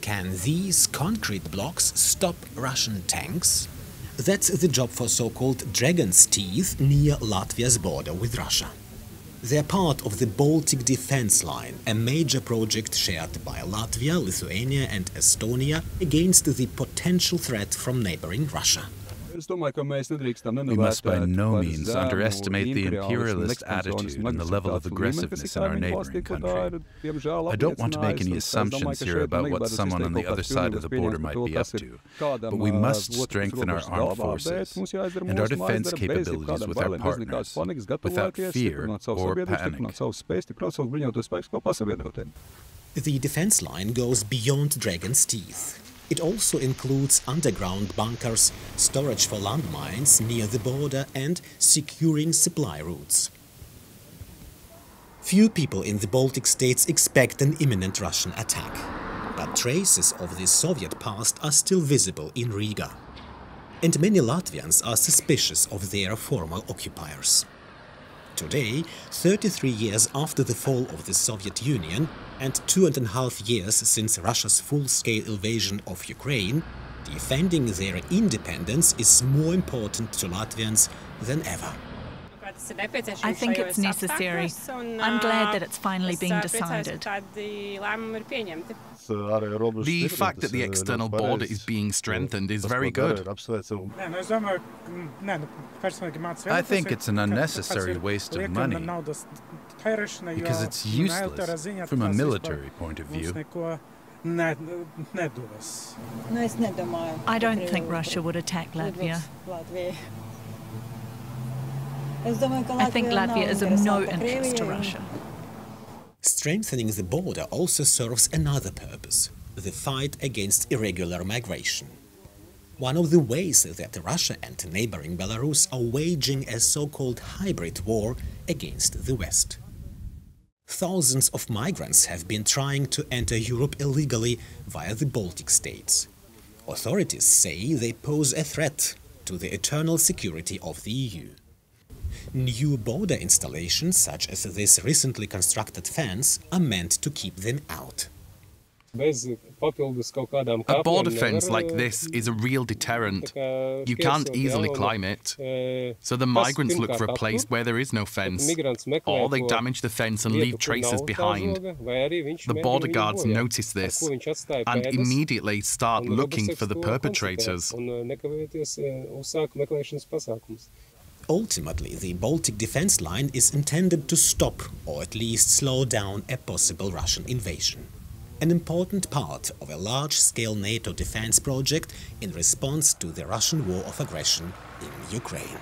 Can these concrete blocks stop Russian tanks? That's the job for so-called Dragon's Teeth near Latvia's border with Russia. They're part of the Baltic Defense Line, a major project shared by Latvia, Lithuania and Estonia against the potential threat from neighboring Russia. We must by no means underestimate the imperialist attitude and the level of aggressiveness in our neighboring country. I don't want to make any assumptions here about what someone on the other side of the border might be up to, but we must strengthen our armed forces and our defense capabilities with our partners, without fear or panic. The defense line goes beyond Dragon's Teeth. It also includes underground bunkers, storage for landmines near the border and securing supply routes. Few people in the Baltic states expect an imminent Russian attack, but traces of the Soviet past are still visible in Riga. And many Latvians are suspicious of their former occupiers. Today, 33 years after the fall of the Soviet Union and 2.5 years since Russia's full-scale invasion of Ukraine, defending their independence is more important to Latvians than ever. I think it's necessary. I'm glad that it's finally being decided. The fact that the external border is being strengthened is very good. I think it's an unnecessary waste of money, because it's useless from a military point of view. I don't think Russia would attack Latvia. I think Latvia is of no interest to Russia. Strengthening the border also serves another purpose: the fight against irregular migration. One of the ways that Russia and neighboring Belarus are waging a so-called hybrid war against the West. Thousands of migrants have been trying to enter Europe illegally via the Baltic states. Authorities say they pose a threat to the eternal security of the EU. New border installations, such as this recently constructed fence, are meant to keep them out. A border fence like this is a real deterrent. You can't easily climb it. So the migrants look for a place where there is no fence, or they damage the fence and leave traces behind. The border guards notice this and immediately start looking for the perpetrators. Ultimately, the Baltic Defense Line is intended to stop or at least slow down a possible Russian invasion. An important part of a large-scale NATO defense project in response to the Russian war of aggression in Ukraine.